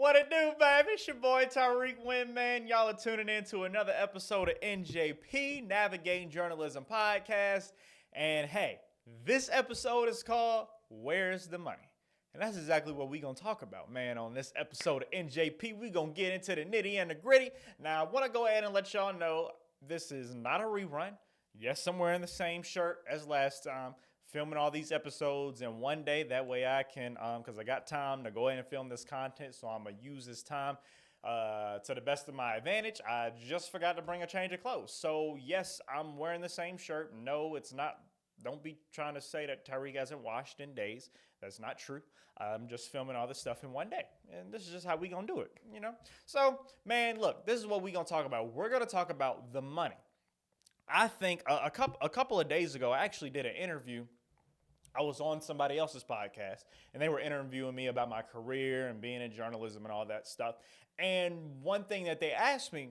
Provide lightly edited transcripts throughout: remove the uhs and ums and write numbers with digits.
What it do, baby? It's your boy Tyrik Wynn, man. Y'all are tuning in to another episode of NJP, Navigating Journalism Podcast. And hey, this episode is called Where's the Money? And that's exactly what we're going to talk about, man. On this episode of NJP, we're going to get into the nitty and the gritty. Now, I want to go ahead and let y'all know this is not a rerun. Yes, I'm wearing the same shirt as last time, filming all these episodes in one day. That way I can, because I got time to go ahead and film this content, so I'm going to use this time to the best of my advantage. I just forgot to bring a change of clothes. So, yes, I'm wearing the same shirt. No, it's not. Don't be trying to say that Tyrik hasn't washed in days. That's not true. I'm just filming all this stuff in one day. And this is just how we going to do it, you know? So, man, look, this is what we going to talk about. We're going to talk about the money. I think a couple of days ago, I actually did an interview. I was on somebody else's podcast, and they were interviewing me about my career and being in journalism and all that stuff. And one thing that they asked me,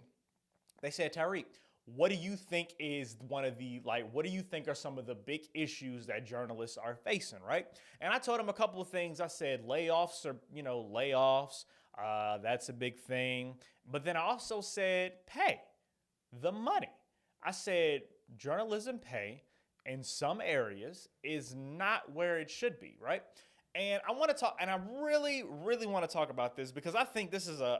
they said, Tyrik, what do you think is what do you think are some of the big issues that journalists are facing, right? And I told them a couple of things. I said layoffs layoffs. That's a big thing. But then I also said pay, the money. I said journalism pay in some areas is not where it should be, right? And I want to talk, and I really, really want to talk about this because I think this is an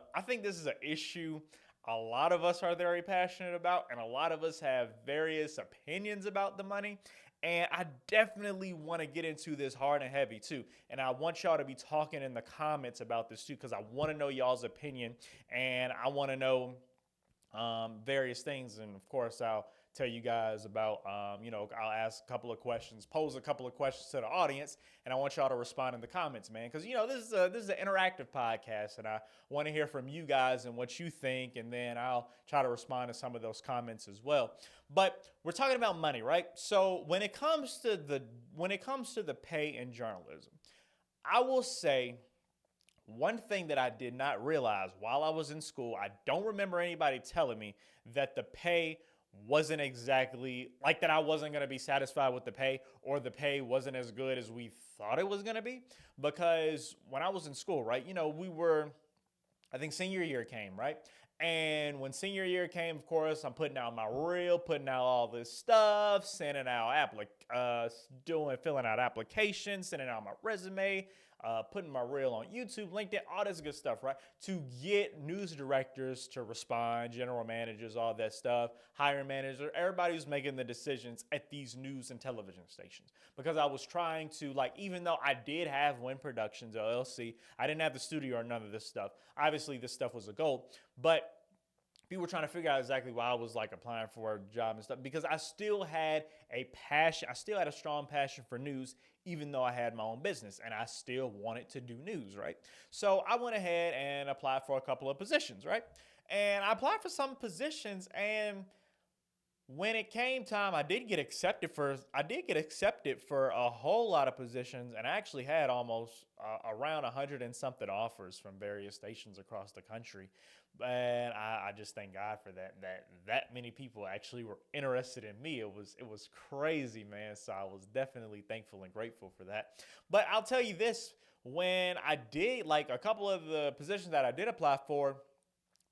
issue a lot of us are very passionate about, and a lot of us have various opinions about the money. And I definitely want to get into this hard and heavy too. And I want y'all to be talking in the comments about this too, because I want to know y'all's opinion, and I want to know various things. And of course, I'll tell you guys about, I'll ask a couple of questions, pose a couple of questions to the audience, and I want y'all to respond in the comments, man. Because, this is an interactive podcast, and I want to hear from you guys and what you think, and then I'll try to respond to some of those comments as well. But we're talking about money, right? So when it comes to the pay in journalism, I will say one thing that I did not realize while I was in school, I don't remember anybody telling me that the pay wasn't exactly like that. I wasn't going to be satisfied with the pay, or the pay wasn't as good as we thought it was going to be. Because when I was in school, right, I think senior year came, right? And when senior year came, of course, I'm putting out my reel, putting out all this stuff, sending out filling out applications, sending out my resume, putting my reel on YouTube, LinkedIn, all this good stuff, right? To get news directors to respond, general managers, all that stuff, hiring manager, everybody who's making the decisions at these news and television stations. Because I was trying to, even though I did have Wynn Productions, LLC, I didn't have the studio or none of this stuff. Obviously, this stuff was a goal, but people were trying to figure out exactly why I was applying for a job and stuff, because I still had a passion. I still had a strong passion for news, even though I had my own business, and I still wanted to do news, right? So I went ahead and applied for a couple of positions, right? And I applied for some positions, and when it came time, I did get accepted for a whole lot of positions, and I actually had almost around 100 and something offers from various stations across the country. And I just thank God for that many people actually were interested in me. It was crazy, man. So I was definitely thankful and grateful for that. But I'll tell you this, when I did, a couple of the positions that I did apply for,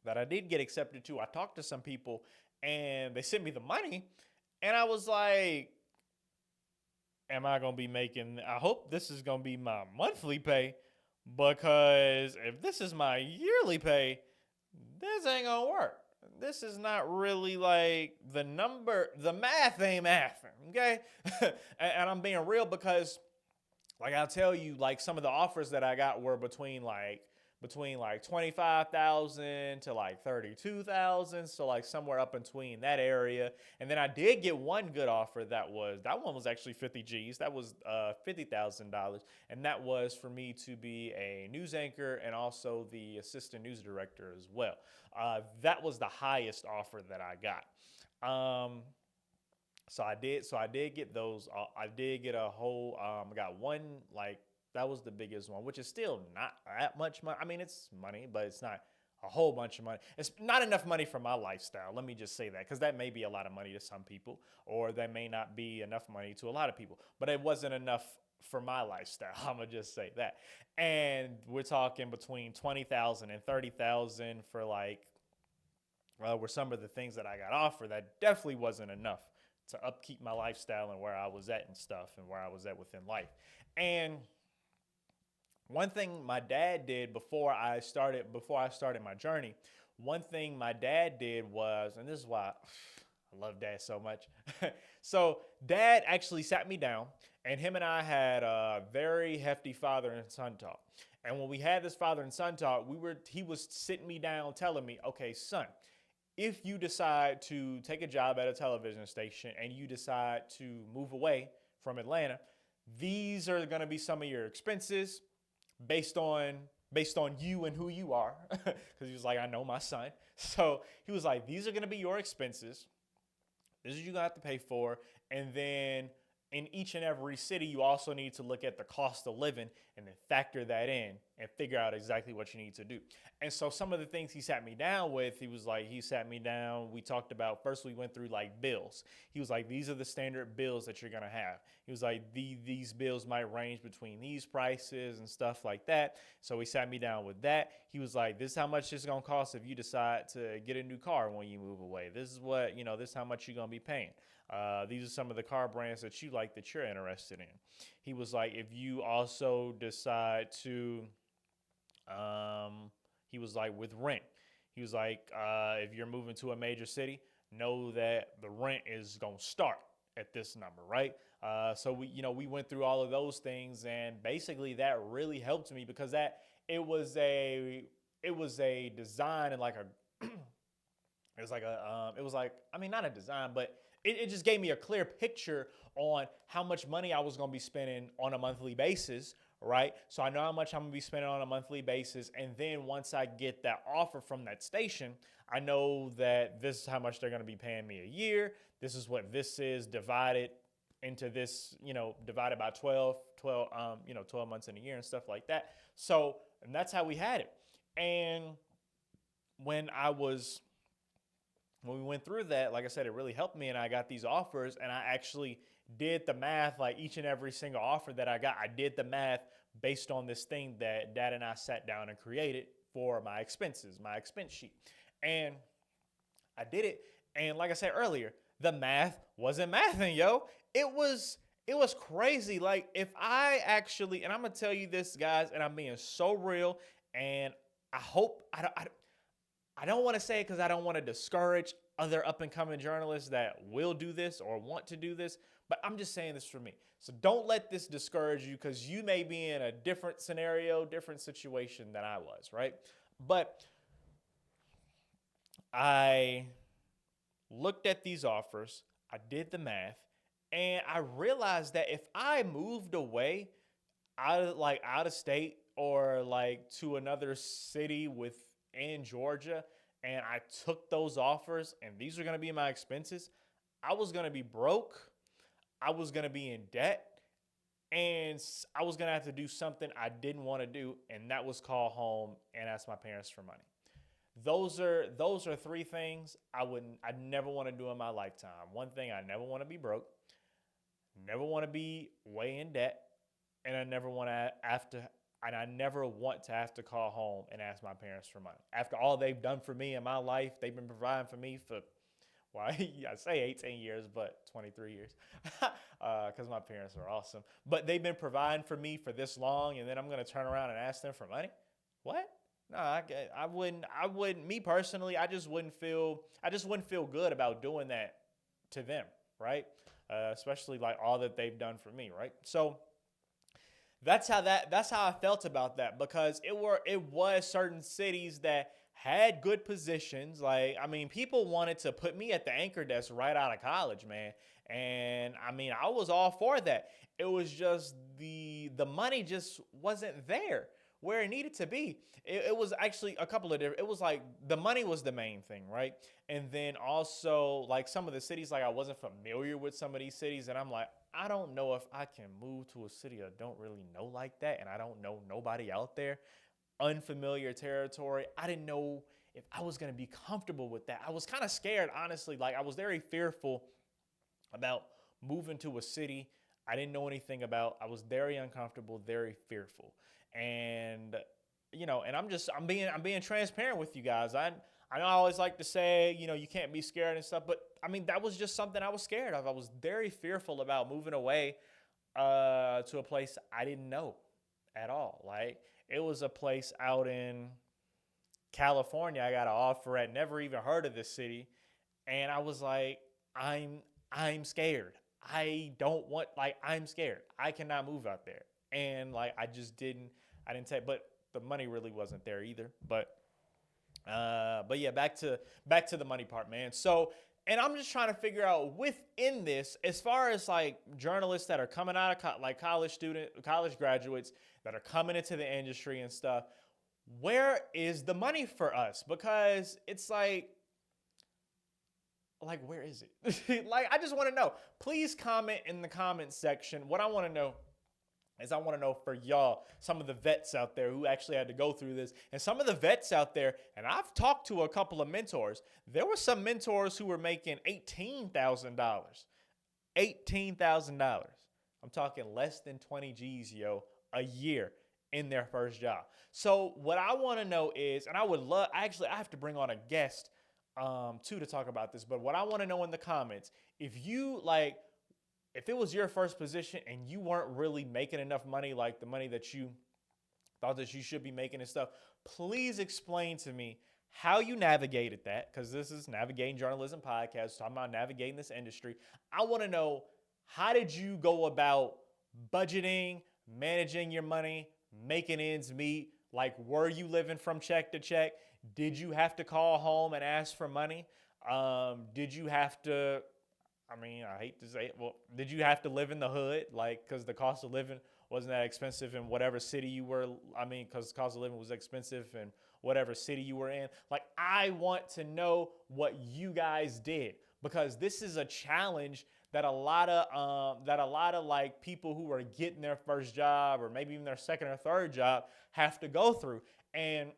that I did get accepted to, I talked to some people, and they sent me the money, and I was like, am I going to be I hope this is going to be my monthly pay, because if this is my yearly pay, this ain't going to work. This is not really the math ain't mathing, okay? and I'm being real, because I'll tell you, some of the offers that I got were between 25,000 to 32,000. So somewhere up in between that area. And then I did get one good offer that one was actually 50 G's. That was $50,000. And that was for me to be a news anchor and also the assistant news director as well. That was the highest offer that I got. So I did get those. I did get a whole, I got one, that was the biggest one, which is still not that much money. I mean, it's money, but it's not a whole bunch of money. It's not enough money for my lifestyle. Let me just say that, because that may be a lot of money to some people, or that may not be enough money to a lot of people. But it wasn't enough for my lifestyle. I'm gonna just say that. And we're talking between 20,000 and 30,000 for like were some of the things that I got offered. That definitely wasn't enough to upkeep my lifestyle and where I was at and stuff and where I was at within life. And one thing my dad did before I started my journey, one thing my dad did was, and this is why I love dad so much. So dad actually sat me down, and him and I had a very hefty father and son talk. And when we had this father and son talk, he was sitting me down telling me, okay, son, if you decide to take a job at a television station and you decide to move away from Atlanta, these are going to be some of your expenses based on you and who you are. Because he was like, I know my son. So he was like, these are going to be your expenses. This is what you're going to have to pay for. And then in each and every city, you also need to look at the cost of living and then factor that in and figure out exactly what you need to do. And so some of the things he sat me down with, he sat me down. We talked about, first we went through like bills. He was like, these are the standard bills that you're going to have. He was like, these bills might range between these prices and stuff like that. So he sat me down with that. He was like, this is how much it's going to cost if you decide to get a new car when you move away. This is what, this is how much you're going to be paying. These are some of the car brands that you like that you're interested in. He was like, if you also decide to, he was like, with rent, he was like, if you're moving to a major city, know that the rent is going to start at this number, right? So we went through all of those things, and basically that really helped me because it was a design and like not a design, but it just gave me a clear picture on how much money I was going to be spending on a monthly basis, right? So I know how much I'm going to be spending on a monthly basis. And then once I get that offer from that station, I know that this is how much they're going to be paying me a year. This is what this is divided into this, divided by 12 months in a year and stuff like that. So, and that's how we had it. And when we went through that, like I said, it really helped me, and I got these offers, and I actually did the math, like each and every single offer that I got, I did the math based on this thing that Dad and I sat down and created for my expenses, my expense sheet. And I did it, and like I said earlier, the math wasn't mathing, yo. It was crazy. Like if I actually, and I'm going to tell you this, guys, and I'm being so real, and I hope, I don't want to say it because I don't want to discourage other up-and-coming journalists that will do this or want to do this, but I'm just saying this for me. So don't let this discourage you because you may be in a different scenario, different situation than I was, right? But I looked at these offers, I did the math, and I realized that if I moved away out of state or like to another city in Georgia, and I took those offers, and these are going to be my expenses, I was going to be broke, I was going to be in debt, and I was going to have to do something I didn't want to do, and that was call home and ask my parents for money. Those are three things I never want to do in my lifetime. One thing, I never want to be broke, never want to be way in debt, and I never want to have to call home and ask my parents for money. After all they've done for me in my life, they've been providing for me for, well, I say 18 years, but 23 years, because my parents are awesome. But they've been providing for me for this long, and then I'm going to turn around and ask them for money? What? No, I wouldn't, me personally, I just wouldn't feel good about doing that to them, right? Especially like all that they've done for me, right? So that's how I felt about that, because it was certain cities that had good positions. Like, I mean, people wanted to put me at the anchor desk right out of college, man. And I mean, I was all for that. It was just the money just wasn't there where it needed to be. It was actually a couple of different, it was like the money was the main thing, right? And then also like some of the cities, like I wasn't familiar with some of these cities, and I'm like, I don't know if I can move to a city I don't really know like that, and I don't know nobody out there. Unfamiliar territory. I didn't know if I was going to be comfortable with that. I was kind of scared, honestly. Like I was very fearful about moving to a city I didn't know anything about. I was very uncomfortable, very fearful. And and I'm being transparent with you guys. I know I always like to say, you can't be scared and stuff, but I mean that was just something I was scared of. I was very fearful about moving away to a place I didn't know at all. Like it was a place out in California. I got an offer at, never even heard of this city, and I was like, I'm scared. I'm scared. I cannot move out there. And like I didn't take, but the money really wasn't there either. But yeah, back to the money part, man. So, and I'm just trying to figure out within this, as far as like journalists that are coming out of like college graduates that are coming into the industry and stuff, where is the money for us? Because it's like where is it? Like, I just want to know. Please comment in the comment section. What I want to know is I want to know for y'all, some of the vets out there who actually had to go through this, and some of the vets out there, and I've talked to a couple of mentors. There were some mentors who were making $18,000. $18,000. I'm talking less than 20 G's, a year in their first job. So what I want to know is, and I would love, actually, I have to bring on a guest too to talk about this, but what I want to know in the comments, if it was your first position and you weren't really making enough money, like the money that you thought that you should be making and stuff, please explain to me how you navigated that, because this is Navigating Journalism Podcast, talking about navigating this industry. I want to know, how did you go about budgeting, managing your money, making ends meet? Like, were you living from check to check? Did you have to call home and ask for money? Did you have to, I hate to say it, well, did you have to live in the hood? Like, because the cost of living wasn't that expensive in whatever city you were, because the cost of living was expensive in whatever city you were in. Like, I want to know what you guys did, because this is a challenge that a lot of like people who are getting their first job or maybe even their second or third job have to go through. And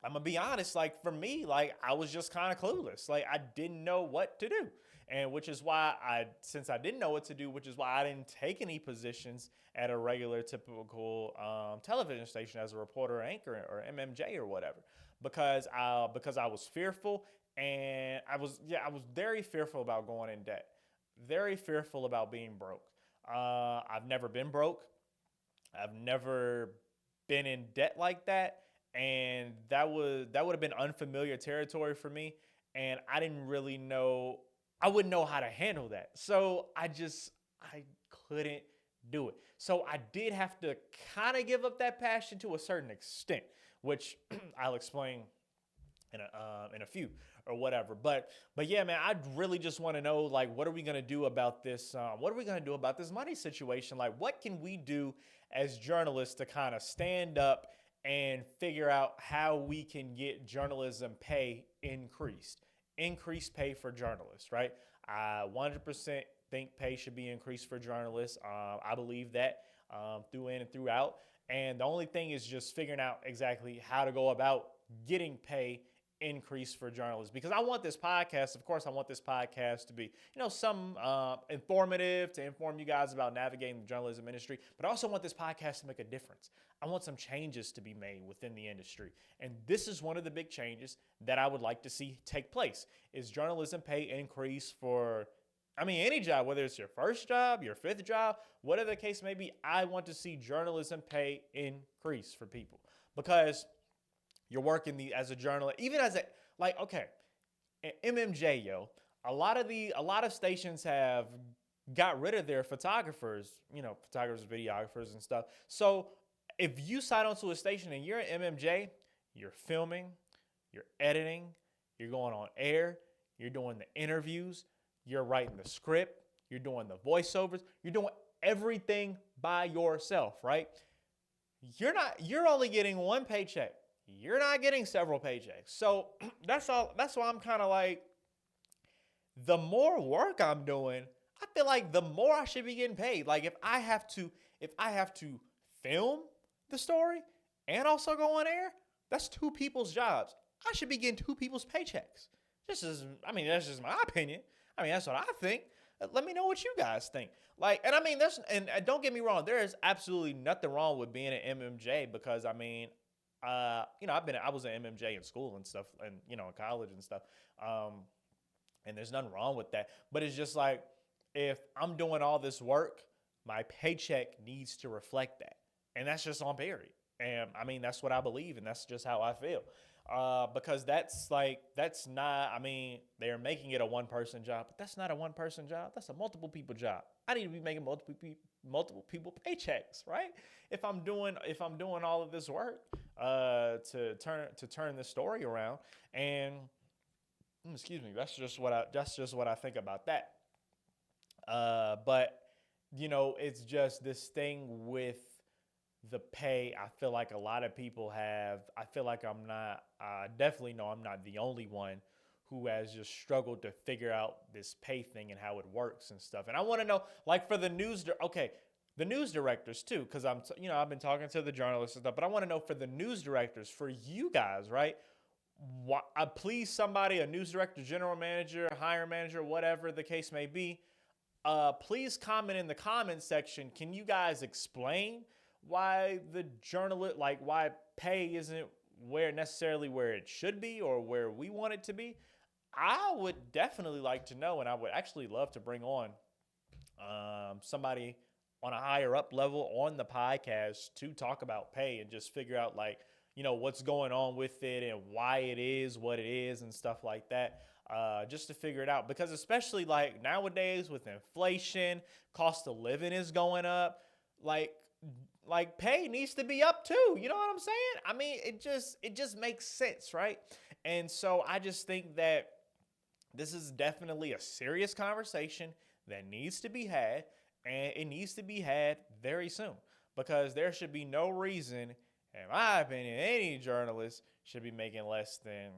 I'm gonna be honest, like for me, like I was just kind of clueless. Like I didn't know what to do. And which is why since I didn't know what to do, which is why I didn't take any positions at a regular typical television station as a reporter or anchor or MMJ or whatever, because I was fearful, and I was very fearful about going in debt, very fearful about being broke. I've never been broke. I've never been in debt like that. And that would have been unfamiliar territory for me. And I didn't really know, I wouldn't know how to handle that. So I couldn't do it. So I did have to kind of give up that passion to a certain extent, which I'll explain in a few or whatever. But yeah, man, I really just want to know, like, what are we going to do about this? What are we going to do about this money situation? Like, what can we do as journalists to kind of stand up and figure out how we can get journalism pay increased pay for journalists, right? I 100% think pay should be increased for journalists. I believe that through in and throughout. And the only thing is just figuring out exactly how to go about getting pay increase for journalists, because I want this podcast, of course, I want this podcast to be, some informative, to inform you guys about navigating the journalism industry, but I also want this podcast to make a difference. I want some changes to be made within the industry. And this is one of the big changes that I would like to see take place, is journalism pay increase for, any job, whether it's your first job, your fifth job, whatever the case may be. I want to see journalism pay increase for people, because you're working as a journalist, even as MMJ, a lot of stations have got rid of their photographers, videographers and stuff. So if you sign on to a station and you're an MMJ, you're filming, you're editing, you're going on air, you're doing the interviews, you're writing the script, you're doing the voiceovers, you're doing everything by yourself, right? You're only getting one paycheck. You're not getting several paychecks. So that's why I'm kind of like, the more work I'm doing, I feel like the more I should be getting paid. Like if I have to film the story and also go on air, that's two people's jobs. I should be getting two people's paychecks. That's just my opinion. That's what I think. Let me know what you guys think. Like, and I mean, and don't get me wrong, there is absolutely nothing wrong with being an MMJ because I mean, I was an MMJ in school and stuff, and in college and stuff. And there's nothing wrong with that. But it's just like if I'm doing all this work, my paycheck needs to reflect that, and that's just on period. And I mean, that's what I believe, and that's just how I feel. Because that's not. I mean, they're making it a one-person job, but that's not a one-person job. That's a multiple people job. I need to be making multiple people paychecks, right? If I'm doing all of this work to turn this story around, and excuse me, that's just what I think about that. But it's just this thing with the pay. I feel like a lot of people have. I feel like I definitely know I'm not the only one who has just struggled to figure out this pay thing and how it works and stuff. And I want to know, like for the the news directors too, because I've been talking to the journalists and stuff, but I want to know for the news directors, for you guys, right? Please, somebody, a news director, general manager, hiring manager, whatever the case may be, please comment in the comment section. Can you guys explain why why pay isn't necessarily where it should be or where we want it to be? I would definitely like to know, and I would actually love to bring on somebody on a higher up level on the podcast to talk about pay and just figure out what's going on with it and why it is what it is and stuff like that. Just to figure it out, because especially like nowadays with inflation, cost of living is going up. Like pay needs to be up too. You know what I'm saying? I mean, it just makes sense, right? And so I just think that this is definitely a serious conversation that needs to be had, and it needs to be had very soon, because there should be no reason, in my opinion, any journalist should be making less than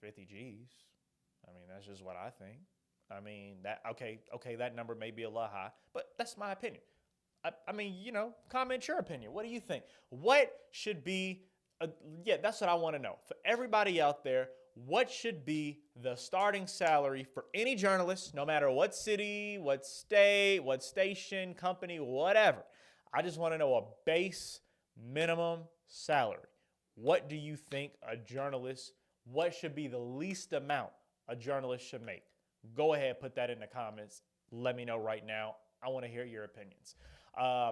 50 G's. I mean, that's just what I think. I mean, that number may be a lot high, but that's my opinion. I mean, comment your opinion. What do you think? What should be, that's what I want to know. For everybody out there, what should be the starting salary for any journalist, no matter what city, what state, what station, company, whatever? I just want to know a base minimum salary. What do you think what should be the least amount a journalist should make? Go ahead, put that in the comments. Let me know right now. I want to hear your opinions.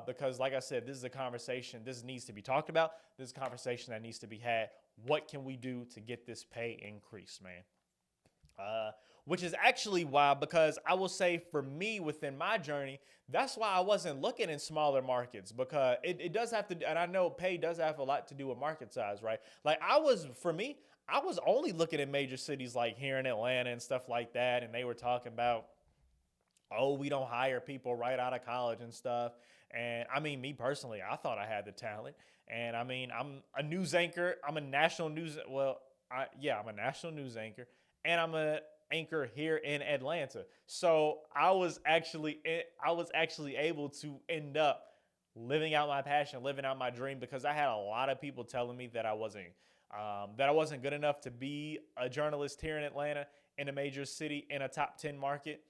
Because like I said, this is a conversation. This needs to be talked about. This is a conversation that needs to be had. What can we do to get this pay increase, man? Which is actually why, because I will say for me within my journey, that's why I wasn't looking in smaller markets, because it does have to, and I know pay does have a lot to do with market size, right? Like I was only looking at major cities like here in Atlanta and stuff like that. And they were talking about, oh, we don't hire people right out of college and stuff. And I mean, me personally, I thought I had the talent. And I mean, I'm a news anchor. I'm a national news. I'm a national news anchor, and I'm a anchor here in Atlanta. So I was actually able to end up living out my passion, living out my dream, because I had a lot of people telling me that I wasn't good enough to be a journalist here in Atlanta, in a major city, in a top 10 market.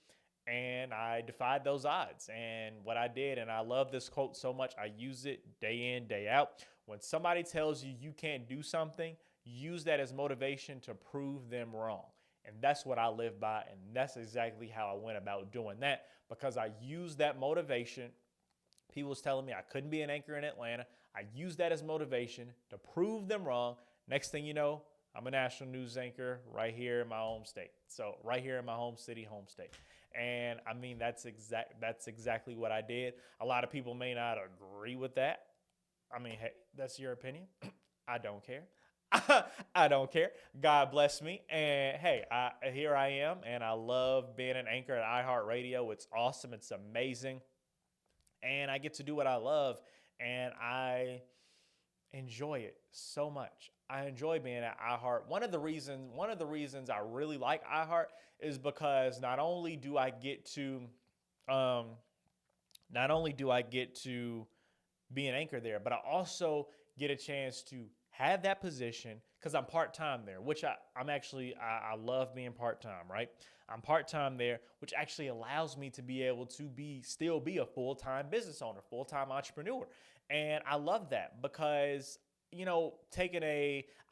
And I defied those odds. And what I did, and I love this quote so much, I use it day in, day out. When somebody tells you you can't do something, use that as motivation to prove them wrong. And that's what I live by. And that's exactly how I went about doing that, because I used that motivation. People was telling me I couldn't be an anchor in Atlanta. I used that as motivation to prove them wrong. Next thing you know, I'm a national news anchor right here in my home state. So right here in my home city, home state. And I mean, that's exactly what I did. A lot of people may not agree with that. I mean, hey, that's your opinion. I don't care. I don't care. God bless me. And hey, here I am, and I love being an anchor at iHeartRadio. It's awesome. It's amazing. And I get to do what I love, and I enjoy it so much. I enjoy being at iHeart. One of the reasons I really like iHeart is because not only do I get to be an anchor there, but I also get a chance to have that position because I'm part-time there, which I love being part-time, right? I'm part-time there, which actually allows me to be able to still be a full-time business owner, full-time entrepreneur. And I love that because, I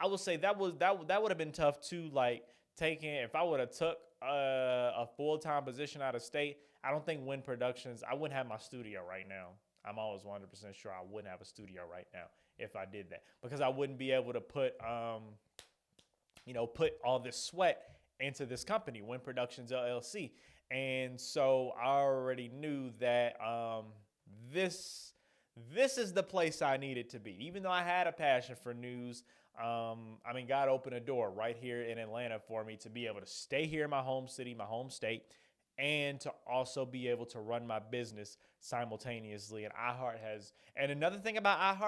would say that would have been tough too, like taking, if I would have took a full-time position out of state, I don't think Wynn Productions, I wouldn't have my studio right now. I'm always 100% sure I wouldn't have a studio right now if I did that, because I wouldn't be able to put all this sweat into this company, Wynn Productions LLC. And so I already knew that this is the place I needed to be. Even though I had a passion for news, God opened a door right here in Atlanta for me to be able to stay here in my home city, my home state, and to also be able to run my business simultaneously. And another thing about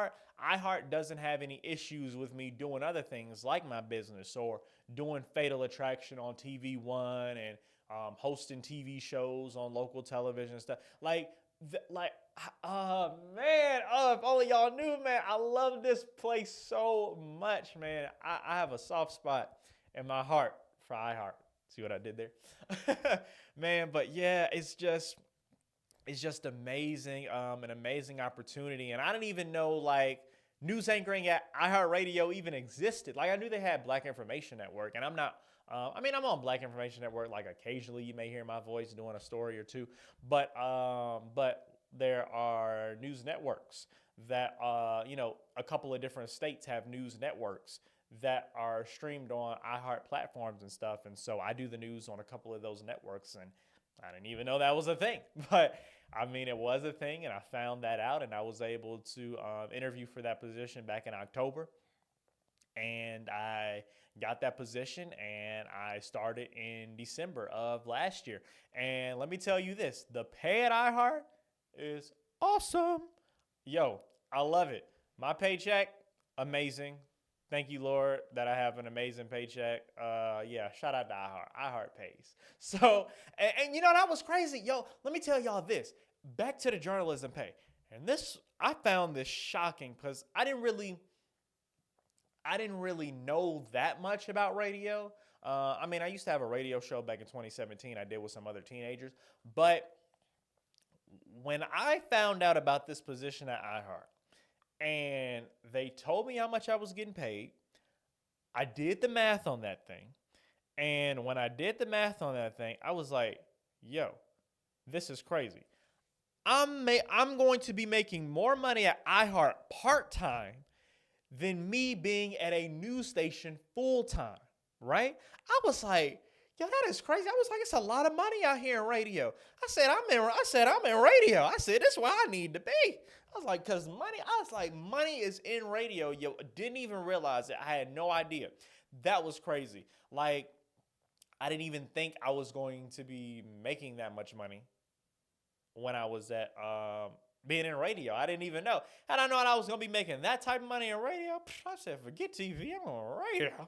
iHeart doesn't have any issues with me doing other things like my business or doing Fatal Attraction on TV One and hosting TV shows on local television and stuff. If only y'all knew, man, I love this place so much, man. I have a soft spot in my heart for iHeart. See what I did there? Man, but yeah, it's just amazing, an amazing opportunity. And I didn't even know news anchoring at iHeartRadio even existed. Like I knew they had Black Information Network, and I'm not, I'm on Black Information Network. Like occasionally you may hear my voice doing a story or two, but there are news networks that, a couple of different states have news networks that are streamed on iHeart platforms and stuff. And so I do the news on a couple of those networks, and I didn't even know that was a thing, but it was a thing, and I found that out, and I was able to interview for that position back in October, and I got that position, and I started in December of last year. And let me tell you this, the pay at iHeart is awesome. Yo, I love it. My paycheck, amazing. Thank you, Lord, that I have an amazing paycheck. Shout out to iHeart. iHeart pays. So, and that was crazy. Yo, let me tell y'all this. Back to the journalism pay. And I found this shocking because I didn't really know that much about radio. I used to have a radio show back in 2017 I did with some other teenagers. But when I found out about this position at iHeart, and they told me how much I was getting paid, I did the math on that thing. And when I did the math on that thing, I was like, yo, this is crazy. I'm going to be making more money at iHeart part-time than me being at a news station full-time, right? I was like, yo, that is crazy. I was like, it's a lot of money out here in radio. I said, I'm in radio. I said, this is where I need to be. I was like, money is in radio. Yo, didn't even realize it. I had no idea. That was crazy. Like, I didn't even think I was going to be making that much money when I was at being in radio. I didn't even know. Had I known I was going to be making that type of money in radio, I said, forget TV, I'm on radio.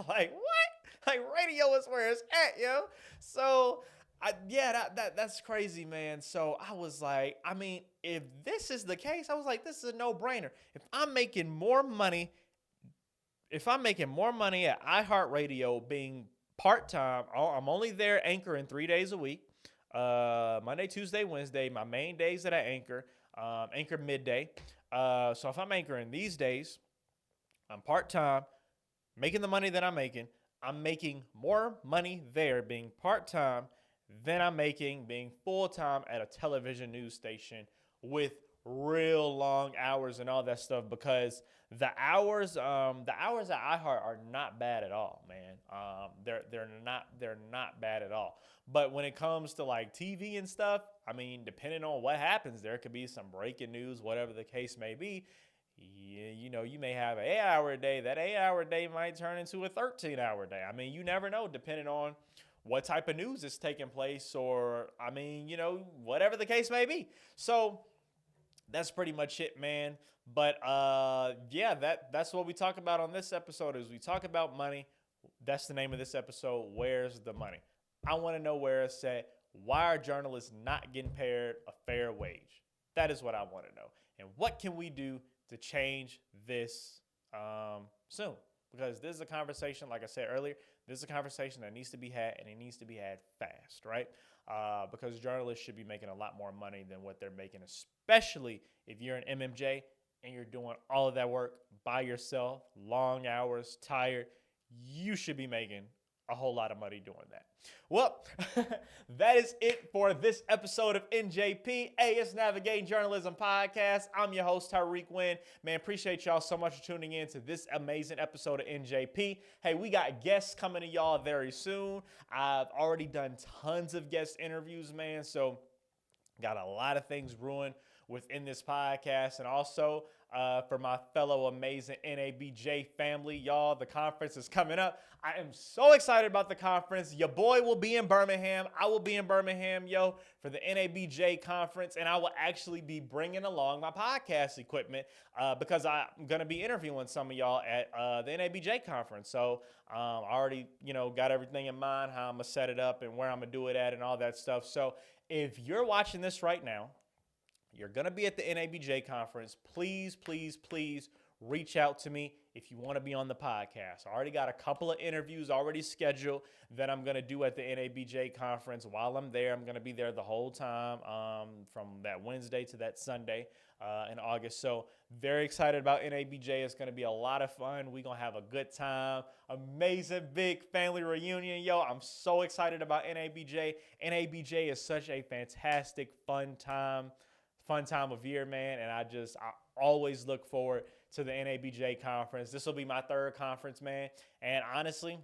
Like, what? Like, radio is where it's at, yo. So, that's crazy, man. So I was like, if this is the case, I was like, this is a no-brainer. If I'm making more money at iHeartRadio being part-time, I'm only there anchoring 3 days a week, Monday, Tuesday, Wednesday, my main days that I anchor midday. So if I'm anchoring these days, I'm part-time, making the money that I'm making more money there being part-time than I'm making being full-time at a television news station with real long hours and all that stuff, because the hours at iHeart are not bad at all, man. They're not bad at all. But when it comes to like TV and stuff, depending on what happens, there could be some breaking news, whatever the case may be. You may have an 8-hour day. That 8-hour day might turn into a 13-hour day. You never know, depending on what type of news is taking place, or whatever the case may be. So that's pretty much it, man. But that's what we talk about on this episode. Is we talk about money. That's the name of this episode. Where's the money? I want to know where it's at. Why are journalists not getting paid a fair wage? That is what I want to know. And what can we do to change this soon. Because this is a conversation, like I said earlier, this is a conversation that needs to be had, and it needs to be had fast, right? Because journalists should be making a lot more money than what they're making, especially if you're an MMJ and you're doing all of that work by yourself, long hours, tired. You should be making a whole lot of money doing that. Well, that is it for this episode of NJP. Hey, it's Navigating Journalism Podcast. I'm your host, Tyrik Wynn. Man, appreciate y'all so much for tuning in to this amazing episode of NJP. Hey, we got guests coming to y'all very soon. I've already done tons of guest interviews, man, so got a lot of things brewing within this podcast. And also, for my fellow amazing NABJ family, y'all, the conference is coming up. I am so excited about the conference. Your boy will be in Birmingham. I will be in Birmingham, for the NABJ conference. And I will actually be bringing along my podcast equipment because I'm going to be interviewing some of y'all at the NABJ conference. So I already, got everything in mind, how I'm going to set it up and where I'm going to do it at and all that stuff. So if you're watching this right now, you're going to be at the NABJ conference. Please, please, please reach out to me if you want to be on the podcast. I already got a couple of interviews already scheduled that I'm going to do at the NABJ conference. While I'm there, I'm going to be there the whole time from that Wednesday to that Sunday in August. So very excited about NABJ. It's going to be a lot of fun. We're going to have a good time. Amazing big family reunion. I'm so excited about NABJ. NABJ is such a fantastic, fun time of year, man. And I always look forward to the NABJ conference. This will be my third conference, man. And honestly,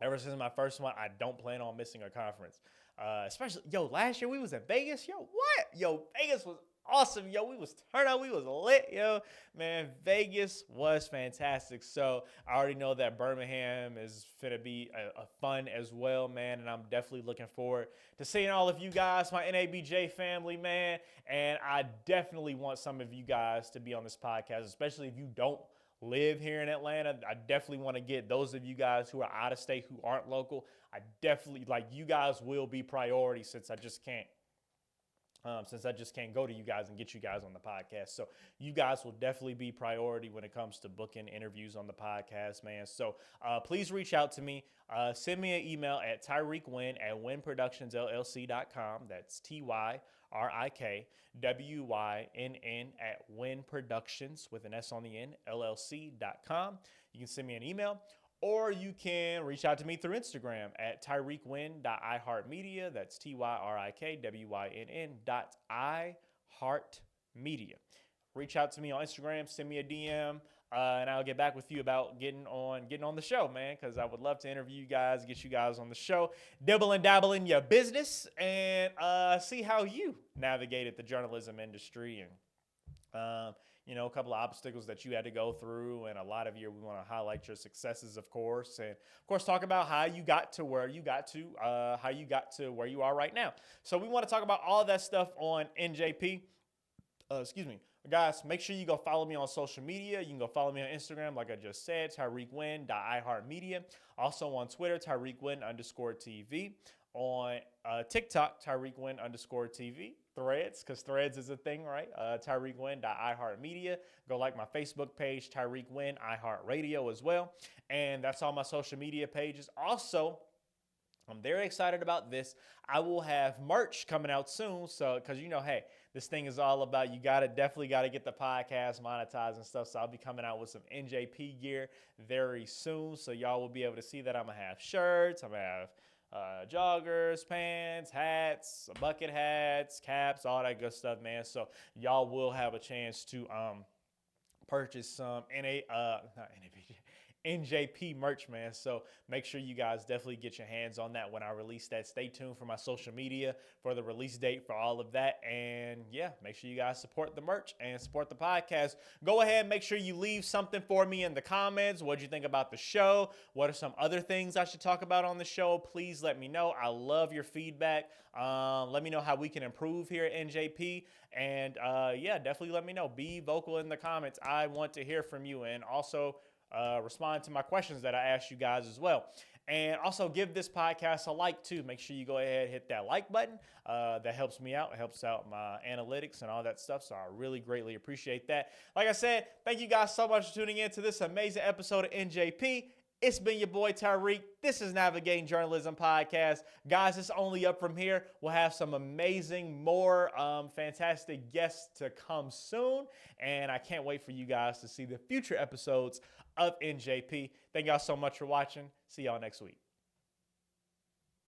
ever since my first one, I don't plan on missing a conference. Especially, last year we was in Vegas. Vegas was awesome. We was turned out. We was lit, Man, Vegas was fantastic. So I already know that Birmingham is finna be a fun as well, man. And I'm definitely looking forward to seeing all of you guys, my NABJ family, man. And I definitely want some of you guys to be on this podcast, especially if you don't live here in Atlanta. I definitely want to get those of you guys who are out of state, who aren't local. I definitely, you guys will be priority since I just can't go to you guys and get you guys on the podcast. So you guys will definitely be priority when it comes to booking interviews on the podcast, man. So please reach out to me. Send me an email at TyrikWynn@WynnProductionsLLC.com. That's TyrikWynn@WynnProductions with an S on the end, LLC.com. You can send me an email. Or you can reach out to me through Instagram at TyrikWynn.iHeartMedia. That's TyrikWynn.iHeartMedia. Reach out to me on Instagram, send me a DM, and I'll get back with you about getting on the show, man, because I would love to interview you guys, get you guys on the show, dibble and dabble in your business, and see how you navigated the journalism industry and a couple of obstacles that you had to go through. And a lot of you, we want to highlight your successes, of course. And of course, talk about how you got to where you got to, how you got to where you are right now. So we want to talk about all that stuff on NJP. Guys, make sure you go follow me on social media. You can go follow me on Instagram, like I just said, TyrikWynn.iHeartMedia. Also on Twitter, TyrikWynn_TV. On TikTok, TyrikWynn_TV. Threads, because Threads is a thing, right? TyrikWynn.iHeartMedia. Go like my Facebook page, Tyrik Wynn, iHeartRadio as well. And that's all my social media pages. Also, I'm very excited about this. I will have merch coming out soon. So, because hey, this thing is all about, you definitely got to get the podcast monetized and stuff. So I'll be coming out with some NJP gear very soon. So y'all will be able to see that. I'm going to have shirts. I'm going to have joggers, pants, hats, bucket hats, caps, all that good stuff, man. So y'all will have a chance to purchase some NJP merch, man. So make sure you guys definitely get your hands on that when I release that. Stay tuned for my social media for the release date for all of that. And yeah, make sure you guys support the merch and support the podcast. Go ahead, make sure you leave something for me in the comments. What'd you think about the show? What are some other things I should talk about on the show? Please let me know. I love your feedback. Let me know how we can improve here at NJP. And yeah, definitely let me know. Be vocal in the comments. I want to hear from you. And also respond to my questions that I asked you guys as well. And also give this podcast a like too. Make sure you go ahead and hit that like button. That helps me out. It helps out my analytics and all that stuff. So I really greatly appreciate that. Like I said, thank you guys so much for tuning in to this amazing episode of NJP. It's been your boy Tyrik. This is Navigating Journalism Podcast. Guys, it's only up from here. We'll have some amazing, more fantastic guests to come soon. And I can't wait for you guys to see the future episodes of NJP. Thank y'all so much for watching. See y'all next week.